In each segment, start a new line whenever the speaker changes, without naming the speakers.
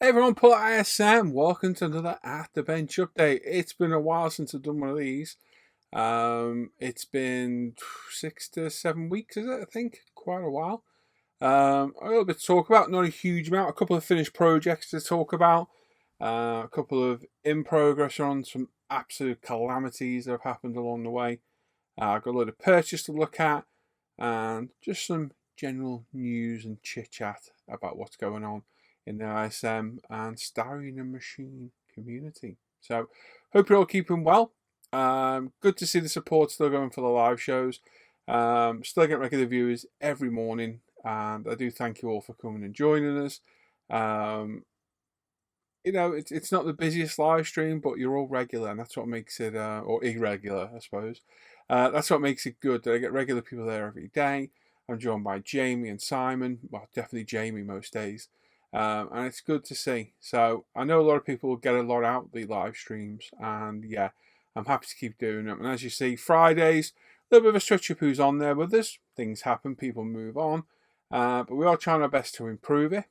Hey everyone, Paul ISM. Welcome to another At the Bench update. It's been a while since I've done one of these. It's been 6 to 7 weeks, is it? I think quite a while. A little bit to talk about, not a huge amount. A couple of finished projects to talk about. A couple of in progress on some absolute calamities that have happened along the way. I've got a load of purchase to look at, and just some general news and chit chat about what's going on in the ISM and Starring and Machine community. So, hope you're all keeping well. Good to see the support still going for the live shows. Still getting regular viewers every morning, and I do thank you all for coming and joining us. It's not the busiest live stream, but you're all regular, and that's what makes it, or irregular, I suppose. That's what makes it good. That I get regular people there every day. I'm joined by Jamie and Simon. Well, definitely Jamie most days. And it's good to see. So I know a lot of people get a lot out of the live streams, and yeah, I'm happy to keep doing them. And as you see, Fridays, a little bit of a switch up who's on there with us. Things happen, people move on, but we are trying our best to improve it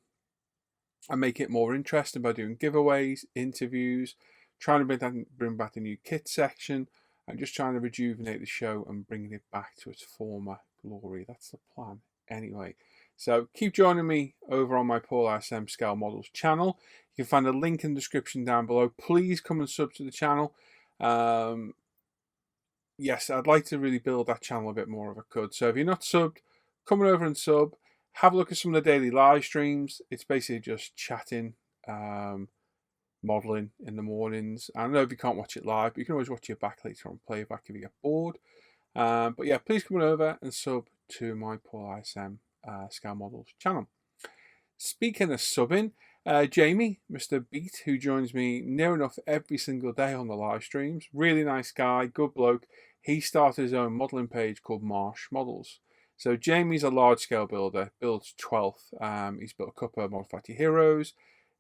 and make it more interesting by doing giveaways, interviews, trying to bring back the new kit section, and just trying to rejuvenate the show and bringing it back to its former glory. That's the plan, anyway. So keep joining me over on my Paul ISM Scale Models channel. You can find a link in the description down below. Please come and sub to the channel. Yes, I'd like to really build that channel a bit more if I could. So if you're not subbed, come over and sub. Have a look at some of the daily live streams. It's basically just chatting, modelling in the mornings. I know if you can't watch it live, but you can always watch it back later on playback if you get bored. But yeah, please come on over and sub to my Paul ISM Scale Models channel. Speaking of subbing, Jamie, Mr. Beat, who joins me near enough every single day on the live streams, really nice guy, good bloke. He started his own modelling page called Marsh Models. So Jamie's a large-scale builder, builds 12th. He's built a couple of Modified Heroes.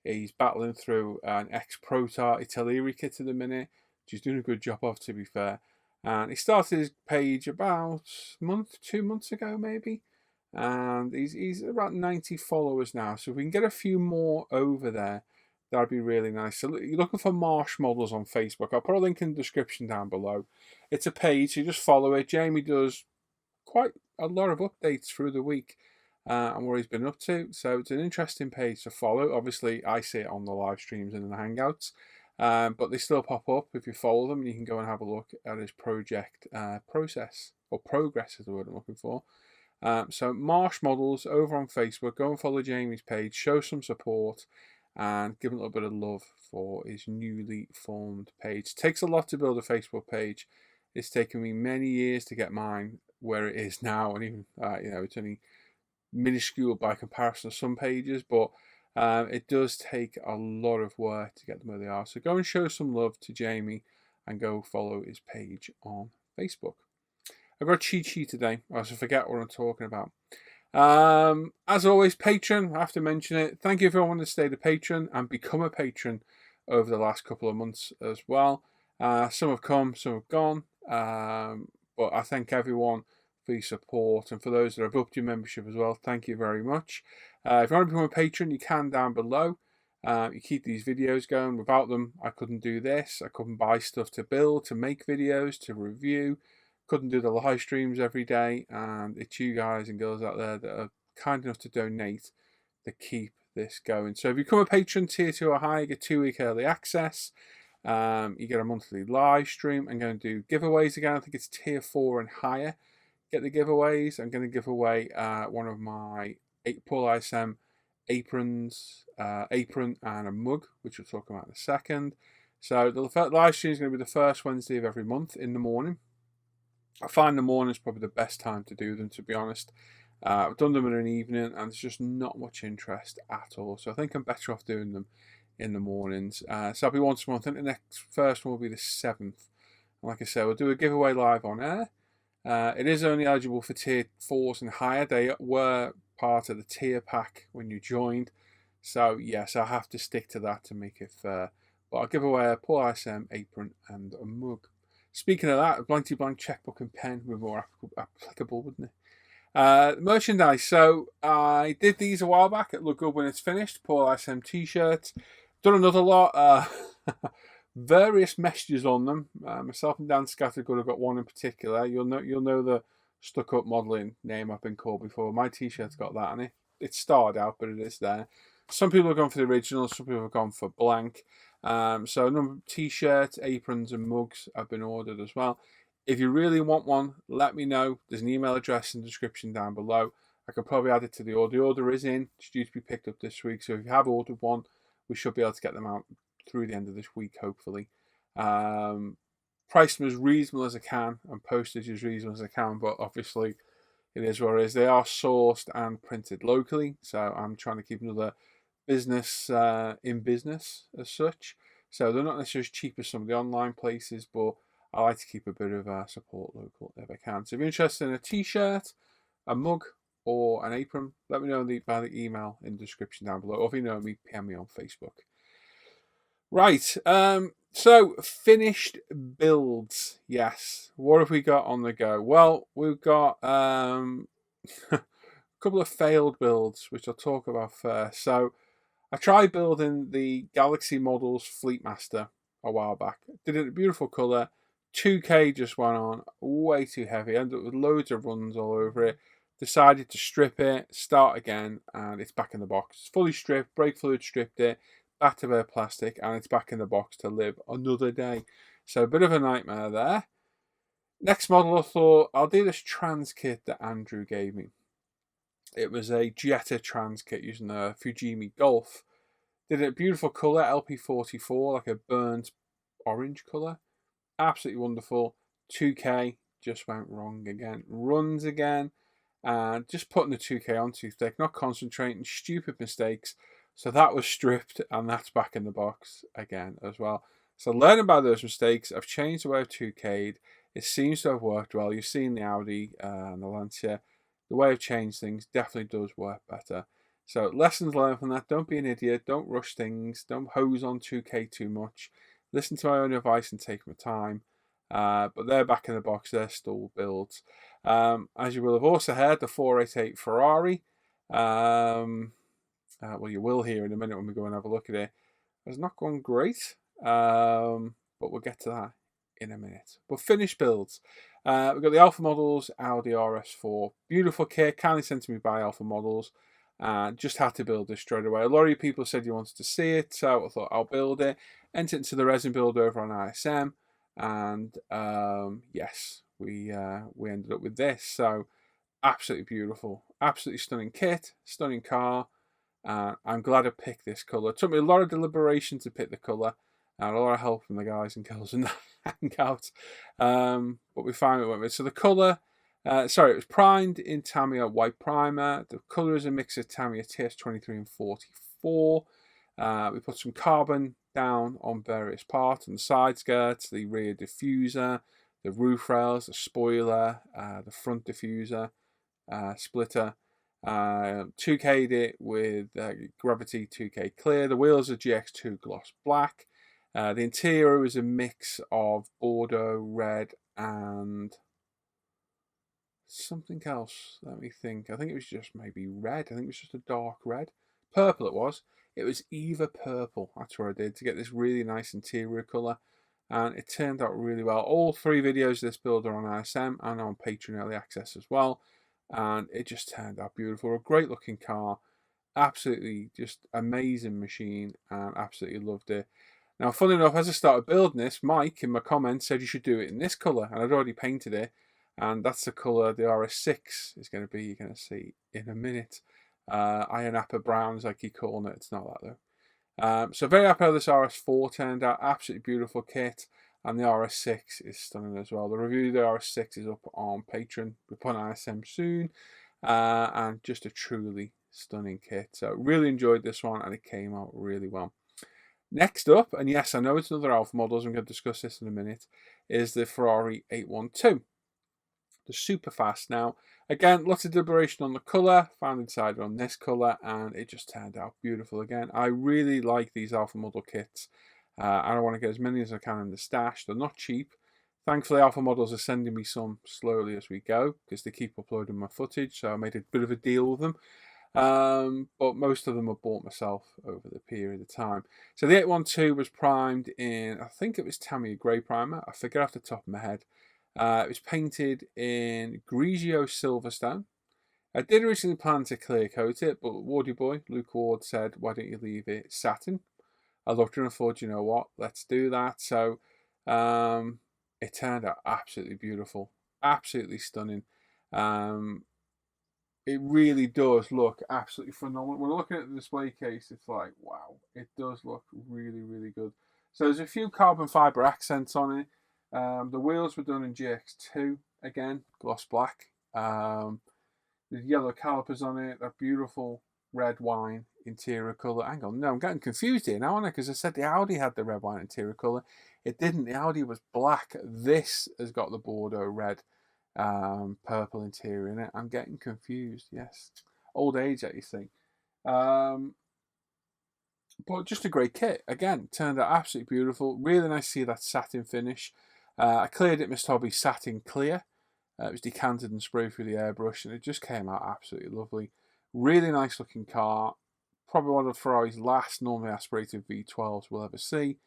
He's battling through an ex-Protar Italieri kit at the minute, which he's doing a good job of, to be fair. And he started his page about 2 months ago, maybe. And he's about 90 followers now. So if we can get a few more over there, that'd be really nice. So you're looking for Marsh Models on Facebook. I'll put a link in the description down below. It's a page, so you just follow it. Jamie does quite a lot of updates through the week and what he's been up to. So it's an interesting page to follow. Obviously, I see it on the live streams and in the Hangouts. But they still pop up if you follow them, and you can go and have a look at his project process, or progress is the word I'm looking for. So Marsh Models over on Facebook. Go and follow Jamie's page, show some support, and give him a little bit of love for his newly formed page. It takes a lot to build a Facebook page. It's taken me many years to get mine where it is now, and even it's only minuscule by comparison to some pages, but it does take a lot of work to get them where they are. So go and show some love to Jamie and go follow his page on Facebook. I've got a cheat sheet today. I also forget what I'm talking about. As always, Patreon, I have to mention it. Thank you everyone that stayed a patron and become a patron over the last couple of months as well. Some have come, some have gone. But I thank everyone for your support, and for those that have upped your membership as well, thank you very much. If you want to become a patron, you can down below. You keep these videos going. Without them, I couldn't do this. I couldn't buy stuff to build, to make videos, to review. Couldn't do the live streams every day, and it's you guys and girls out there that are kind enough to donate to keep this going. So if you become a patron, tier 2 or higher, you get 2-week early access. You get a monthly live stream. I'm going to do giveaways again. I think it's tier 4 and higher. Get the giveaways. I'm going to give away one of my Paul ISM aprons, apron and a mug, which we'll talk about in a second. So the live stream is going to be the first Wednesday of every month in the morning. I find the morning is probably the best time to do them, to be honest. I've done them in an evening, and there's just not much interest at all. So I think I'm better off doing them in the mornings. So I'll be once a month. I think the next first one will be the 7th. And like I said, we'll do a giveaway live on air. It is only eligible for tier 4s and higher. They were part of the tier pack when you joined. So yes, I'll have to stick to that to make it fair. But I'll give away a Paul ISM apron and a mug. Speaking of that, a blank checkbook and pen would be more applicable, wouldn't it? Merchandise. So I did these a while back. It looked good when it's finished. Paul ISM t-shirts. Done another lot. Various messages on them. Myself and Dan Scattergood have got one in particular. You'll know the stuck up modelling name I've been called before. My t-shirt's got that, and it starred out, but it is there. Some people have gone for the original. Some people have gone for blank. So a number of t-shirts, aprons, and mugs have been ordered as well. If you really want one, let me know. There's an email address in the description down below. I can probably add it to the order. The order is in. It's due to be picked up this week. So if you have ordered one, we should be able to get them out through the end of this week, hopefully. Price them as reasonable as I can, and postage as reasonable as I can, but obviously it is what it is. They are sourced and printed locally, so I'm trying to keep another business in business as such. So they're not necessarily as cheap as some of the online places, but I like to keep a bit of support local if I can. So if you're interested in a t-shirt, a mug, or an apron, let me know by the email in the description down below. Or if you know me, PM me on Facebook. Right, so finished builds. Yes, what have we got on the go? Well, we've got a couple of failed builds, which I'll talk about first. So I tried building the Galaxy Models Fleetmaster a while back. Did it in a beautiful colour. 2K just went on, way too heavy. Ended up with loads of runs all over it. Decided to strip it, start again, and it's back in the box. It's fully stripped, brake fluid stripped it, back to bare plastic, and it's back in the box to live another day. So a bit of a nightmare there. Next model, I thought I'll do this trans kit that Andrew gave me. It was a Jetta trans kit using a Fujimi Golf. Did it a beautiful colour, LP44, like a burnt orange colour. Absolutely wonderful. 2K just went wrong again. Runs again. And just putting the 2K on too thick, not concentrating, stupid mistakes. So that was stripped, and that's back in the box again as well. So learning by those mistakes, I've changed the way I've 2K'd. It seems to have worked well. You've seen the Audi and the Lancia. The way I've changed things definitely does work better. So lessons learned from that. Don't be an idiot. Don't rush things. Don't hose on 2K too much. Listen to my own advice and take my time. But they're back in the box. They're stall builds. As you will have also heard, the 488 Ferrari. Well, you will hear in a minute when we go and have a look at it. It's not gone great, but we'll get to that in a minute. But finished builds. We've got the Alpha Models Audi RS4. Beautiful kit, kindly sent to me by Alpha Models. Just had to build this straight away. A lot of you people said you wanted to see it, so I thought I'll build it. Entered into the resin build over on ISM, and yes, we ended up with this. So absolutely beautiful, absolutely stunning kit, stunning car. I'm glad I picked this colour. It took me a lot of deliberation to pick the colour, and a lot of help from the guys and girls in the Hangouts. But we finally went with it. So the colour, it was primed in Tamiya white primer. The colour is a mix of Tamiya TS23 and 44. We put some carbon down on various parts, and the side skirts, the rear diffuser, the roof rails, the spoiler, the front diffuser, splitter. 2K'd it with Gravity 2K Clear. The wheels are GX2 Gloss Black. The interior is a mix of Bordeaux, red, and something else. Let me think. I think it was just maybe red. I think it was just a dark red. Purple it was. It was Eva Purple. That's what I did to get this really nice interior colour. And it turned out really well. All 3 videos of this build are on ISM and on Patreon Early Access as well. And it just turned out beautiful. A great looking car. Absolutely just amazing machine. And absolutely loved it. Now, funny enough, as I started building this, Mike in my comments said you should do it in this colour. And I'd already painted it. And that's the colour the RS6 is going to be. You're going to see in a minute. Iron Apple Brown, as I keep calling it. It's not that though. So very happy how this RS4 turned out. Absolutely beautiful kit. And the RS6 is stunning as well. The review of the RS6 is up on Patreon. We'll put on ISM soon. And just a truly stunning kit. So really enjoyed this one, and it came out really well. Next up, and yes, I know it's another Alpha Models, I'm going to discuss this in a minute, is the Ferrari 812. The super fast. Now, again, lots of deliberation on the colour. Finally decided on this colour, and it just turned out beautiful again. I really like these Alpha Model kits. I want to get as many as I can in the stash. They're not cheap. Thankfully, Alpha Models are sending me some slowly as we go because they keep uploading my footage, so I made a bit of a deal with them. But most of them I bought myself over the period of time. So the 812 was primed in, I think it was Tamiya Grey Primer. I forget off the top of my head. It was painted in Grigio Silverstone. I did originally plan to clear coat it, but Wardy boy, Luke Ward, said, why don't you leave it satin? I looked at it and thought, you know what, let's do that. So it turned out absolutely beautiful, absolutely stunning. It really does look absolutely phenomenal. When looking at the display case, it's like, wow, it does look really, really good. So there's a few carbon fibre accents on it. The wheels were done in GX2, again, gloss black. There's yellow calipers on it, a beautiful red wine interior colour. Hang on, no, I'm getting confused here now, aren't I? Because I said the Audi had the red wine interior colour. It didn't. The Audi was black. This has got the Bordeaux red. Purple interior in it. I'm getting confused. Yes, old age, that you see. But just a great kit. Again, turned out absolutely beautiful. Really nice to see that satin finish. I cleared it, Mr. Hobby, satin clear. It was decanted and sprayed through the airbrush, and it just came out absolutely lovely. Really nice looking car. Probably one of Ferrari's last normally aspirated V12s we'll ever see.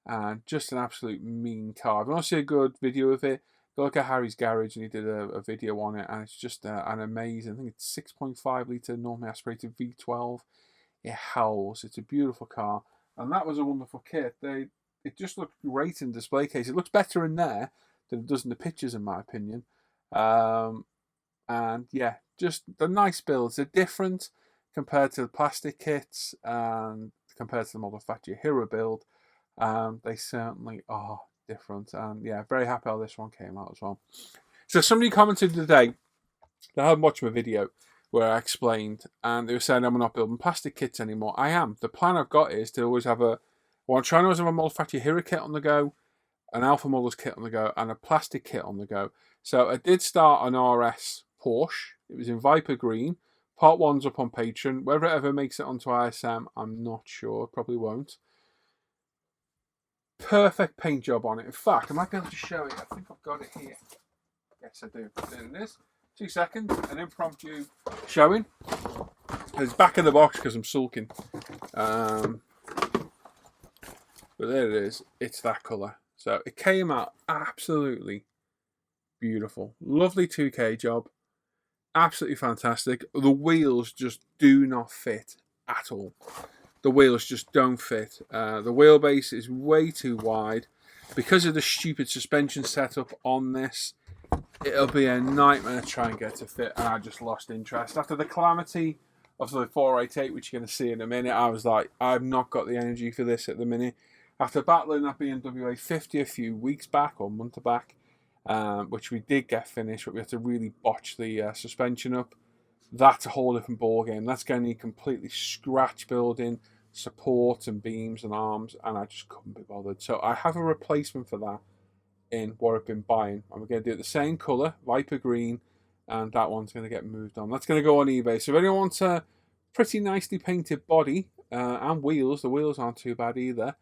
And just an absolute mean car. If you want to see a good video of it, go look at Harry's Garage, and he did a video on it, and it's just an amazing, I think it's 6.5 litre normally aspirated V12. It howls. It's a beautiful car, and that was a wonderful kit. It just looked great in display case. It looks better in there than it does in the pictures, in my opinion. And yeah, just the nice builds. They're different compared to the plastic kits and compared to the Model Factory Hero build. They certainly are different, and yeah, very happy how this one came out as well. So somebody commented today, they hadn't watched my video where I explained, and they were saying I'm not building plastic kits anymore. I am. The plan I've got is to always have I'm trying to always have a Model Factory Hero kit on the go, an Alpha Models kit on the go, and a plastic kit on the go. So I did start an RS Porsche. It was in Viper Green. Part 1's up on Patreon. Whether it ever makes it onto ISM, I'm not sure. Probably won't. Perfect paint job on it. In fact, I might be able to show it. I think I've got it here. Yes, I do. There it is. 2 seconds. An impromptu showing. It's back in the box because I'm sulking. But there it is. It's that colour. So it came out absolutely beautiful. Lovely 2K job. Absolutely fantastic. The wheels just do not fit at all. The wheels just don't fit. The wheelbase is way too wide. Because of the stupid suspension setup on this, it'll be a nightmare to try and get to fit, and I just lost interest. After the calamity of the 488, which you're going to see in a minute, I was like, I've not got the energy for this at the minute. After battling that BMW 50 a few weeks back, or month back, which we did get finished, but we had to really botch the suspension up. That's a whole different ballgame. That's going to need completely scratch building, support and beams and arms, and I just couldn't be bothered. So I have a replacement for that in what I've been buying, and we're going to do it the same colour, Viper Green, and that one's going to get moved on. That's going to go on eBay. So if anyone wants a pretty nicely painted body and wheels, the wheels aren't too bad either,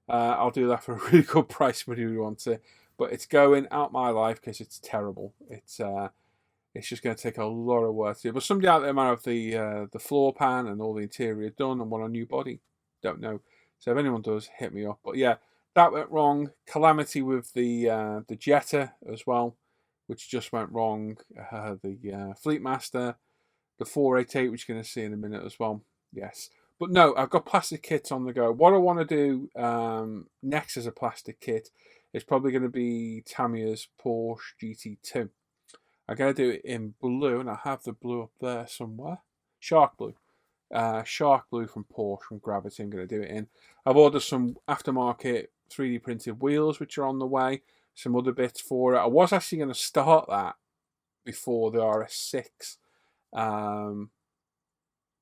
I'll do that for a really good price if you want it. But it's going out my life because it's terrible. It's just going to take a lot of work to do. But somebody out there might have the floor pan and all the interior done and want a new body. Don't know. So if anyone does, hit me up. But yeah, that went wrong. Calamity with the Jetta as well, which just went wrong. The Fleet Master, the 488, which you're going to see in a minute as well. Yes. But no, I've got plastic kits on the go. What I want to do next as a plastic kit is probably going to be Tamiya's Porsche GT2. I'm going to do it in blue, and I have the blue up there somewhere. Shark blue. Shark blue from Porsche, from Gravity, I'm going to do it in. I've ordered some aftermarket 3D printed wheels, which are on the way. Some other bits for it. I was actually going to start that before the RS6.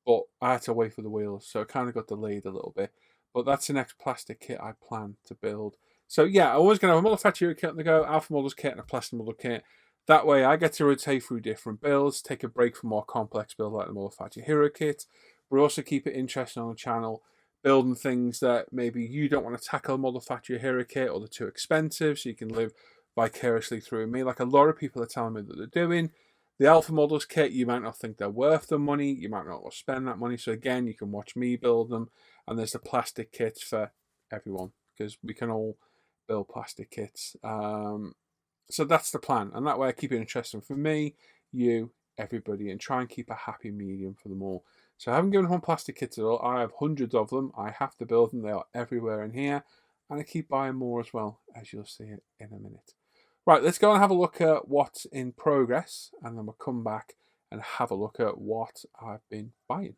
But I had to wait for the wheels, so it kind of got delayed a little bit. But that's the next plastic kit I plan to build. So yeah, I'm always going to have a Model Factory kit on the go, Alpha Models kit, and a plastic model kit. That way I get to rotate through different builds, take a break from more complex builds like the Model Factory Hero kit, but also keep it interesting on the channel, building things that maybe you don't want to tackle a Model Factory Hero kit or they're too expensive, so you can live vicariously through me, like a lot of people are telling me that they're doing. The Alpha Models kit, you might not think they're worth the money. You might not want to spend that money. So again, you can watch me build them. And there's the plastic kits for everyone, because we can all build plastic kits. So that's the plan. And that way I keep it interesting for me, you, everybody, and try and keep a happy medium for them all. So I haven't given up on plastic kits at all. I have hundreds of them. I have to build them. They are everywhere in here. And I keep buying more as well, as you'll see it in a minute. Right, let's go and have a look at what's in progress, and then we'll come back and have a look at what I've been buying.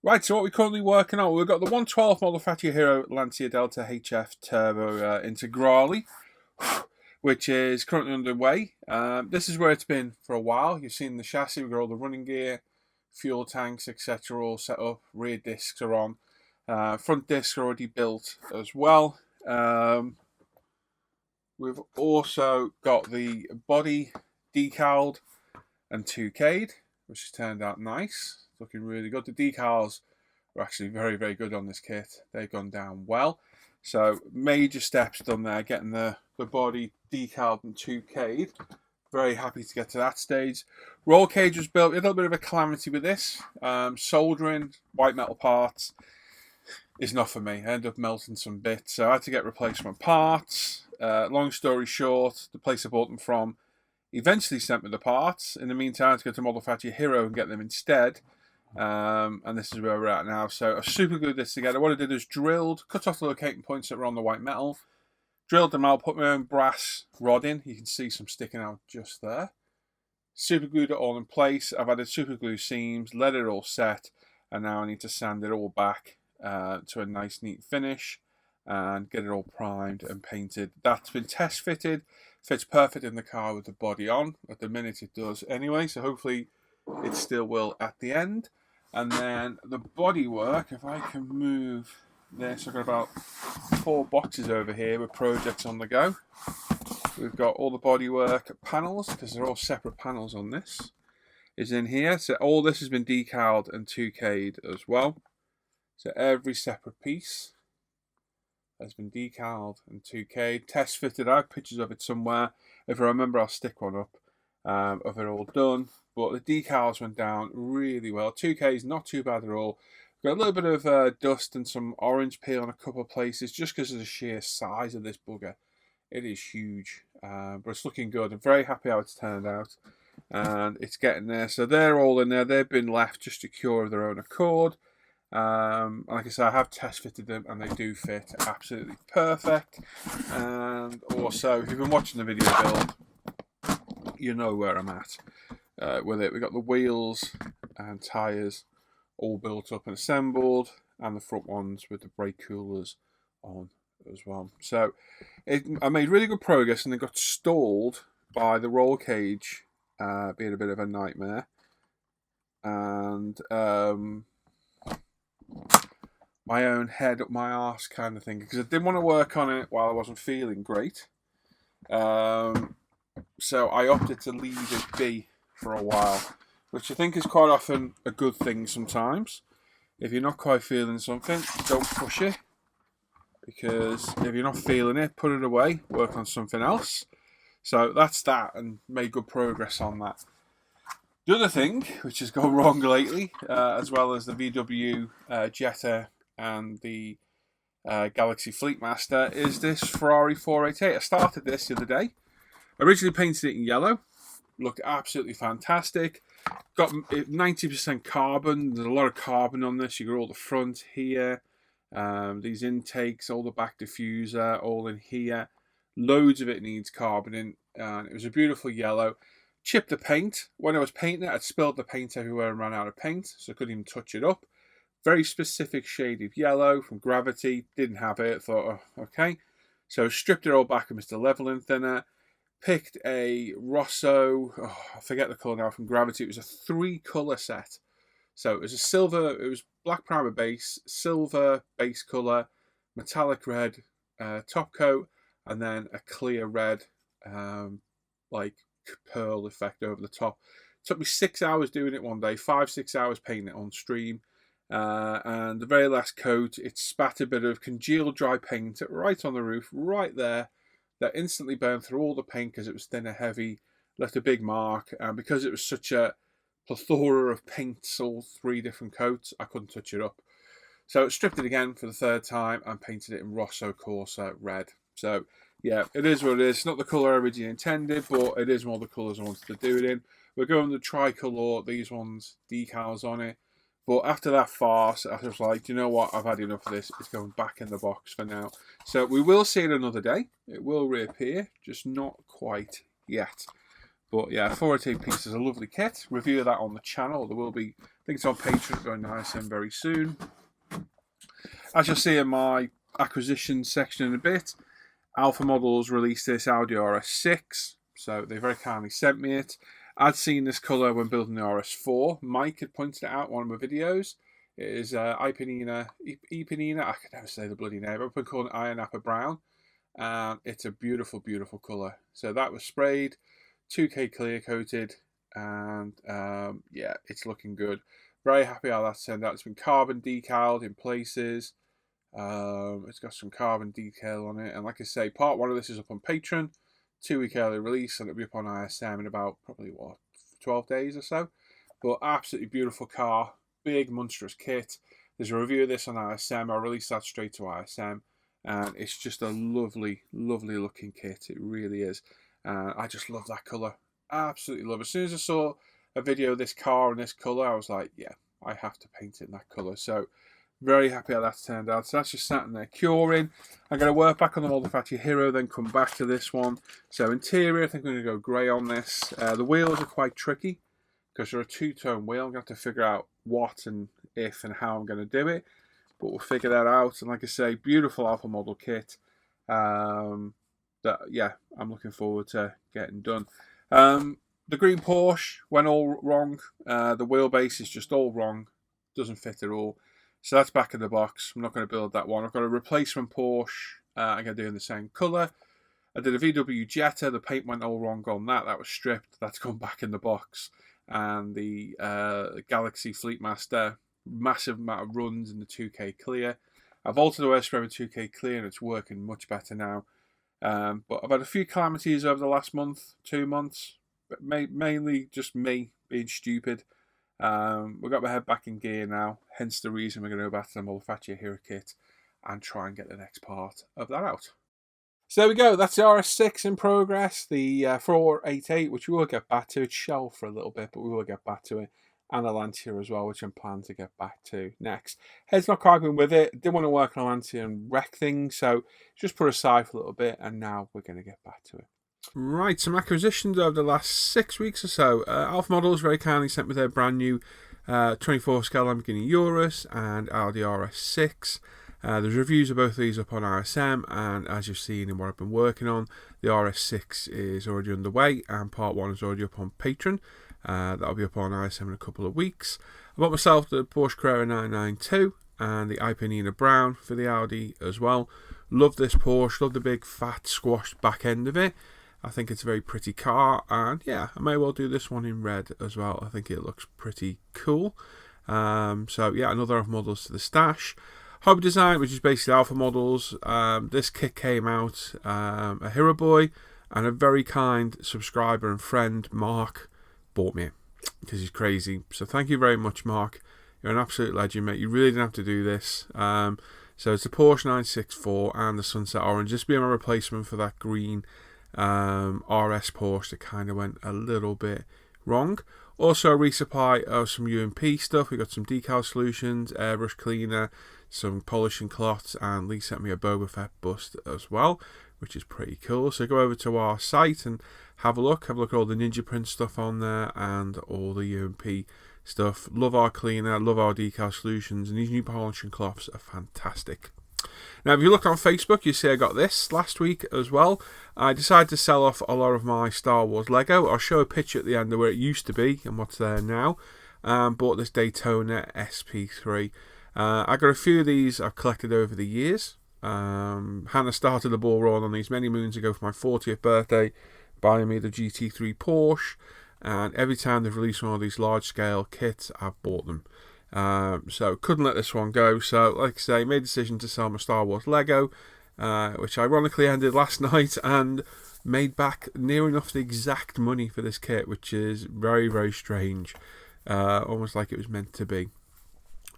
Right, so what we're currently working on, we've got the 112 Model Factory Hero Lancia Delta HF Turbo Integrale, which is currently underway. This is where it's been for a while. You've seen the chassis, we've got all the running gear, fuel tanks, etc. all set up. Rear discs are on. Front discs are already built as well. We've also got the body decaled and 2K'd, which has turned out nice. It's looking really good. The decals are actually very, very good on this kit. They've gone down well. So major steps done there, getting the body decaled and 2K'd. Very happy to get to that stage. Roll cage was built. A little bit of a calamity with this. Soldering white metal parts is not for me. I ended up melting some bits, so I had to get replacement parts. Long story short, the place I bought them from eventually sent me the parts. In the meantime, I had to go to Model Factory Hero and get them instead. And this is where we're at now. So I super glued this together. What I did is cut off the locating points that were on the white metal, drilled them out, put my own brass rod in. You can see some sticking out just there. Super glued it all in place. I've added super glue seams, let it all set, and now I need to sand it all back to a nice neat finish and get it all primed and painted. That's been test fitted, fits perfect in the car with the body on. At the minute it does anyway, so hopefully it still will at the end. And then the body work, if I can move this, I've got about 4 boxes over here with projects on the go. We've got all the bodywork panels, because they're all separate panels on this, is in here. So all this has been decaled and 2K'd as well. So every separate piece has been decaled and 2K'd, test fitted. I have pictures of it somewhere. If I remember, I'll stick one up of it all done. But the decals went down really well. 2K is not too bad at all. Got a little bit of dust and some orange peel in a couple of places, just because of the sheer size of this bugger. It is huge, but it's looking good. I'm very happy how it's turned out, and it's getting there. So they're all in there. They've been left just to cure of their own accord. Like I said, I have test fitted them and they do fit absolutely perfect. And also, if you've been watching the video build, you know where I'm at with it. We've got the wheels and tyres all built up and assembled, and the front ones with the brake coolers on as well. So I made really good progress, and it got stalled by the roll cage being a bit of a nightmare. And my own head up my arse kind of thing, because I didn't want to work on it while I wasn't feeling great. So I opted to leave it be for a while, which I think is quite often a good thing sometimes. If you're not quite feeling something, don't push it, because if you're not feeling it, put it away, work on something else. So that's that, and made good progress on that. The other thing, which has gone wrong lately, as well as the VW Jetta and the Galaxy Fleetmaster, is this Ferrari 488. I started this the other day. Originally painted it in yellow. Looked absolutely fantastic. Got 90% carbon. There's a lot of carbon on this. You got all the front here, these intakes, all the back diffuser, all in here. Loads of it needs carbon in, and it was a beautiful yellow. Chipped the paint. When I was painting it, I'd spilled the paint everywhere and ran out of paint, so I couldn't even touch it up. Very specific shade of yellow from Gravity. Didn't have it. Thought, oh, okay. So stripped it all back with Mr. Leveling Thinner. Picked a Rosso, I forget the colour now, from Gravity. It was a 3-colour set. So it was a silver, it was black primer base, silver base colour, metallic red top coat, and then a clear red, like pearl effect over the top. It took me 6 hours doing it one day, 5-6 hours painting it on stream. And the very last coat, it spat a bit of congealed dry paint right on the roof, right there. that instantly burned through all the paint because it was thin and heavy, left a big mark, and because it was such a plethora of paints, all 3 different coats, I couldn't touch it up. So I stripped it again for the 3rd time and painted it in Rosso Corsa red. So yeah, it is what it is. It's not the colour I originally intended, but it is one of the colours I wanted to do it in. We're going the tricolour, these ones, decals on it. But after that farce, I was like, you know what, I've had enough of this. It's going back in the box for now. So we will see it another day. It will reappear, just not quite yet. But yeah, 488 pieces is a lovely kit. Review of that on the channel. There will be, I think it's on Patreon, going nice in very soon. As you'll see in my acquisition section in a bit, Alpha Models released this Audi RS6. So they very kindly sent me it. I'd seen this colour when building the RS4. Mike had pointed it out in one of my videos. It is Ipanina, I can never say the bloody name. I've been calling it Iron Apple Brown. And it's a beautiful, beautiful colour. So that was sprayed, 2K clear coated, and yeah, it's looking good. Very happy how that's turned out. It's been carbon decaled in places. It's got some carbon detail on it. And like I say, part 1 of this is up on Patreon. 2-week early release, and it'll be up on ISM in about probably 12 days or so. But absolutely beautiful car, big monstrous kit. There's a review of this on ISM. I'll release that straight to ISM, and it's just a lovely, lovely looking kit. It really is. I just love that colour. Absolutely love it. As soon as I saw a video of this car in this colour, I was like, yeah, I have to paint it in that colour. So very happy how that's turned out. So that's just sat in there curing. I'm going to work back on the Multifactory Hero, then come back to this one. So interior, I think I'm going to go grey on this. The wheels are quite tricky because they're a 2-tone wheel. I'm going to have to figure out what and if and how I'm going to do it. But we'll figure that out. And like I say, beautiful Alpha model kit. That, yeah, I'm looking forward to getting done. The green Porsche went all wrong. The wheelbase is just all wrong. Doesn't fit at all. So that's back in the box. I'm not going to build that one. I've got a replacement Porsche. I'm going to do in the same colour. I did a VW Jetta. The paint went all wrong on that. That was stripped. That's gone back in the box. And the Galaxy Fleetmaster, massive amount of runs in the 2K clear. I've altered the wear spray with 2K clear and it's working much better now. But I've had a few calamities over the last month, 2 months. But mainly just me being stupid. We've got my head back in gear now, hence the reason we're going to go back to the Multifactory Hero kit and try and get the next part of that out. So there we go, that's the RS6 in progress, the 488, which we will get back to. It's shelved for a little bit, but we will get back to it, and the Lancia as well, which I'm planning to get back to next. Head's not quite been with it, didn't want to work on Lancia and wreck things, so just put aside for a little bit, and now we're going to get back to it. Right, some acquisitions over the last 6 weeks or so. Alpha Models very kindly sent me their brand new 24 scale Lamborghini Urus and Audi RS6. There's reviews of both of these up on ISM, and as you've seen in what I've been working on, the RS6 is already underway and part 1 is already up on Patreon. That'll be up on ISM in a couple of weeks. I bought myself the Porsche Carrera 992 and the Ipanina Brown for the Audi as well. Love this Porsche, love the big fat squashed back end of it. I think it's a very pretty car, and yeah, I may well do this one in red as well. I think it looks pretty cool. So yeah, another Alpha Models to the stash. Hobby Design, which is basically Alpha Models. This kit came out, a Hero Boy, and a very kind subscriber and friend, Mark, bought me it because he's crazy. So thank you very much, Mark. You're an absolute legend, mate. You really didn't have to do this. So it's the Porsche 964 and the Sunset Orange. This will be my replacement for that green RS Porsche that kind of went a little bit wrong. Also a resupply of some UMP stuff. We got some decal solutions, airbrush cleaner, some polishing cloths, and Lee sent me a Boba Fett bust as well, which is pretty cool. So go over to our site and have a look at all the Ninja Print stuff on there and all the UMP stuff. Love our cleaner, love our decal solutions, and these new polishing cloths are fantastic. Now, if you look on Facebook, you see I got this last week as well. I decided to sell off a lot of my Star Wars Lego. I'll show a picture at the end of where it used to be and what's there now. Bought this Daytona SP3. I got a few of these I've collected over the years. Hannah started the ball rolling on these many moons ago for my 40th birthday, buying me the GT3 Porsche. And every time they've released one of these large-scale kits, I've bought them. So couldn't let this one go. So like I say, made a decision to sell my Star Wars Lego which ironically ended last night, and made back near enough the exact money for this kit, which is very, very strange. Almost like it was meant to be.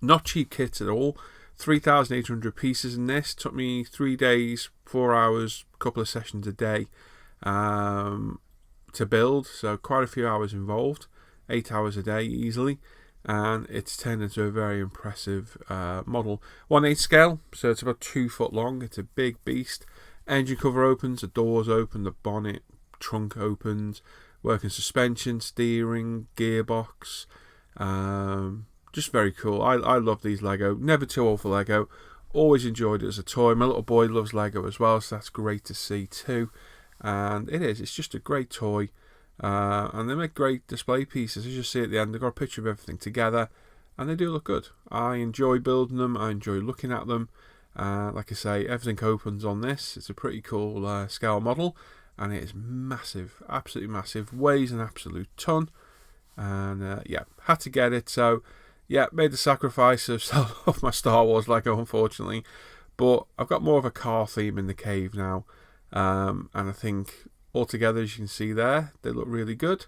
Not cheap kits at all. 3,800 pieces in this. Took me 3 days, 4 hours, a couple of sessions a day to build. So quite a few hours involved. 8 hours a day easily. And it's turned into a very impressive model. 1/8 scale, so it's about 2 foot long. It's a big beast. Engine cover opens, the doors open, the bonnet, trunk opens, working suspension, steering, gearbox. Just very cool. I love these Lego. Never too old for Lego. Always enjoyed it as a toy. My little boy loves Lego as well, so that's great to see too. And it's just a great toy. And they make great display pieces. As you see at the end, they've got a picture of everything together, and they do look good. I enjoy building them. I enjoy looking at them. Like I say, everything opens on this. It's a pretty cool scale model, and it is massive, absolutely massive. Weighs an absolute ton, and had to get it. So made the sacrifice of selling off my Star Wars Lego, unfortunately, but I've got more of a car theme in the cave now, and I think altogether, as you can see there, they look really good.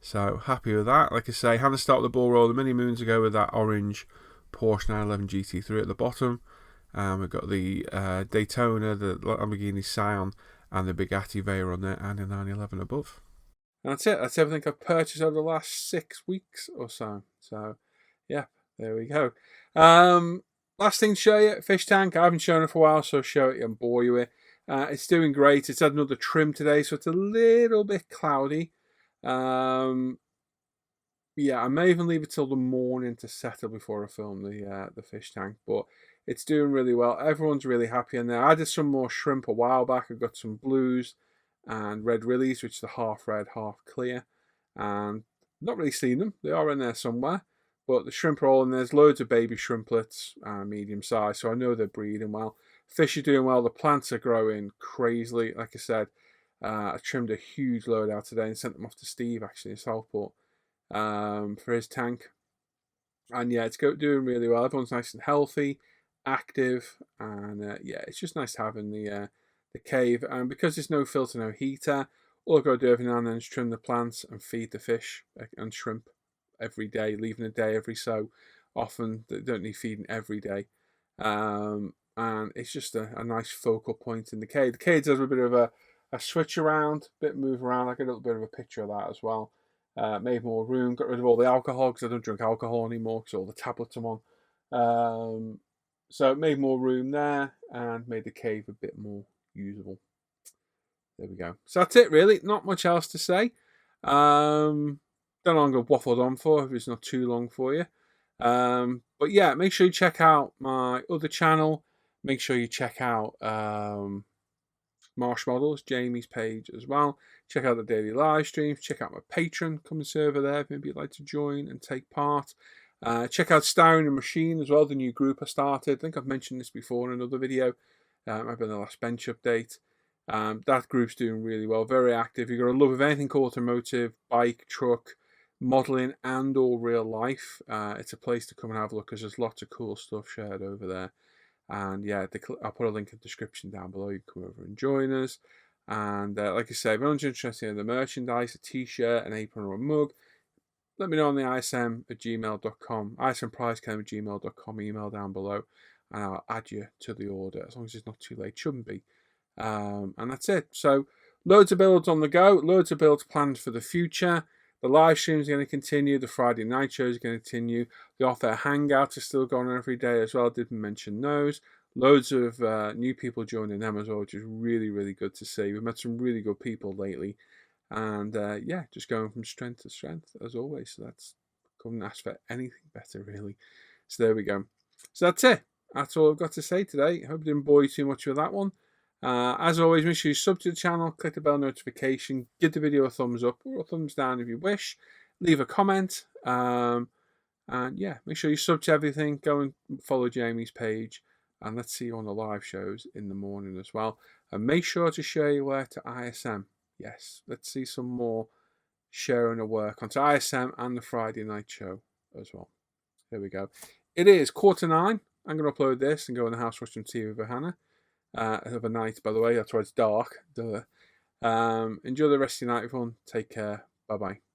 So happy with that. Like I say, Hannah started the ball rolling many moons ago with that orange Porsche 911 GT3 at the bottom. We've got the Daytona, the Lamborghini Scion, and the Bugatti Veyron there, and the 911 above. And that's it. That's everything I've purchased over the last 6 weeks or so. So, yeah, there we go. Last thing to show you, fish tank. I haven't shown it for a while, so I'll show it and bore you with. It's doing great. It's had another trim today, so it's a little bit cloudy. I may even leave it till the morning to settle before I film the fish tank, but it's doing really well. Everyone's really happy in there. I did some more shrimp a while back. I got some blues and red willies, which are half red, half clear, and not really seen them. They are in there somewhere, but the shrimp are all in there. There's loads of baby shrimplets, medium size, so I know they're breeding well. Fish are doing well. The plants are growing crazily. Like I said, I trimmed a huge load out today and sent them off to Steve, actually, in Southport, for his tank. And it's doing really well. Everyone's nice and healthy, active, and it's just nice having the cave. And because there's no filter, no heater, all I've got to do every now and then is trim the plants and feed the fish and shrimp every day, leaving a day every so often. They don't need feeding every day. And it's just a nice focal point in the cave. The cave does a bit of a switch around, bit move around. I get a little bit of a picture of that as well. Made more room, got rid of all the alcohol because I don't drink alcohol anymore because all the tablets I'm on. So it made more room there and made the cave a bit more usable. There we go. So that's it, really. Not much else to say. Don't know how long I've waffled on for if it's not too long for you. But make sure you check out my other channel. Make sure you check out Marsh Models, Jamie's page as well. Check out the daily live streams. Check out my Patreon. Come and serve there if maybe you'd like to join and take part. Check out Styling and Machine as well, the new group I started. I think I've mentioned this before in another video. Maybe in the last bench update. That group's doing really well, very active. You've got a love of anything automotive, bike, truck, modelling, and or real life. It's a place to come and have a look because there's lots of cool stuff shared over there. And I'll put a link in the description down below. You can come over and join us. And like I say, if anyone's interested in the merchandise, a t-shirt, an apron, or a mug, let me know on the ism@gmail.com, ismpricecam@gmail.com email down below, and I'll add you to the order as long as it's not too late. Shouldn't be. And that's it. So loads of builds on the go, loads of builds planned for the future. The live streams are going to continue. The Friday night shows are going to continue. The Off Air Hangouts are still going on every day as well. I didn't mention those. Loads of new people joining them as well, which is really, really good to see. We've met some really good people lately. And just going from strength to strength as always. So couldn't ask for anything better, really. So there we go. So that's it. That's all I've got to say today. Hope I didn't bore you too much with that one. As always, make sure you sub to the channel, click the bell notification, give the video a thumbs up or a thumbs down if you wish. Leave a comment. And make sure you sub to everything. Go and follow Jamie's page. And let's see you on the live shows in the morning as well. And make sure to share your work to ISM. Yes, let's see some more sharing of work onto ISM and the Friday night show as well. There we go. It is 9:15. I'm going to upload this and go in the house, watch some TV with Hannah. of a night, by the way. That's why it's dark. Duh. Enjoy the rest of your night, everyone. Take care. Bye bye.